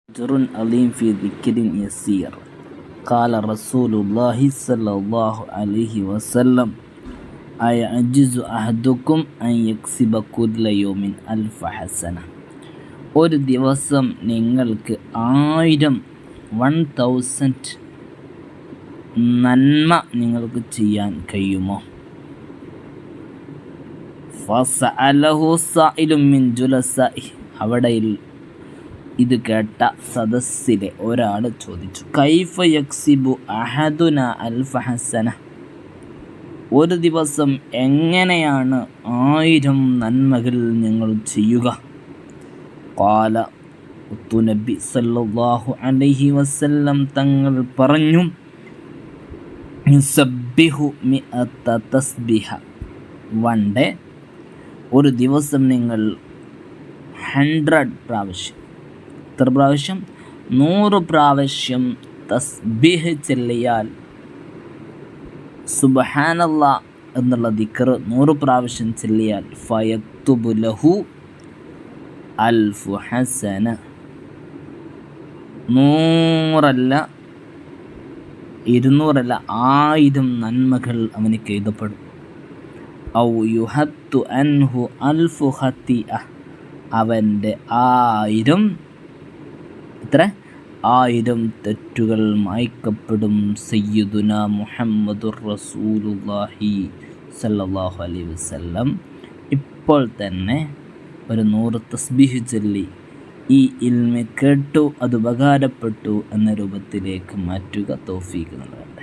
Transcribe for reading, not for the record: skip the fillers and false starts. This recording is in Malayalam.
أجر عظيم في ذكر يسير قال رسول الله صلى الله عليه وسلم أيعجز أحدكم أن يكسب كل يوم 1000 حسنة. ഒരു ദിവസം നിങ്ങൾക്ക് 1000 നന്മ നിങ്ങൾക്ക് ചെയ്യാൻ കഴിയുമോ? ഫസഅലഹു സായിലുൻ മിൻ ജുലസാഇ, അവിടെ ഇത് കേട്ട സദസ്സിലെ ഒരാൾ ചോദിച്ചു, കൈഫ യക്സിബു അഹദുന 1000 ഹസന, ഒരു ദിവസം എങ്ങനെയാണ് 1000 നന്മകൾ നിങ്ങൾ ചെയ്യുക? ഖാല, നബി സല്ലല്ലാഹു അലൈഹി വസല്ലം തങ്ങൾ പറഞ്ഞു, യുസബ്ബിഹു മിഅത തസ്ബിഹ, വണ്ടേ ഒരു ദിവസം നിങ്ങൾ 100 പ്രാവശ്യം, എത്ര പ്രാവശ്യം? 100 പ്രാവശ്യം തസ്ബീഹ് ചൊല്ലിയാൽ, സുബ്ഹാനല്ലാഹ് എന്നുള്ള ദിക്ർ 100 പ്രാവശ്യം ചൊല്ലിയാൽ, ഫയക്തുബു ലഹു 1000 ഹസന, 100 അല്ല 200 അല്ല 1000 നന്മകൾ അവനിക്ക് എഴുതപ്പെടും. ഔ യുഹത്തു അൻഹു 1000 ഖതിഅ, അവൻ്റെ 1000 തെറ്റുകൾ മായ്ക്കപ്പെടും. സയ്യിദുന മുഹമ്മദുർ റസൂലുള്ളാഹി സല്ലല്ലാഹു അലൈഹി വസല്ലം ഇപ്പോൾ തന്നെ ഒരു 100 തസ്ബീഹ് ചൊല്ലി ഈ ഇൽമ കേട്ടു, അത് ഉപകാരപ്പെട്ടു എന്ന രൂപത്തിലേക്ക് മാറ്റുക. തൗഫീഖ് നൽകണം.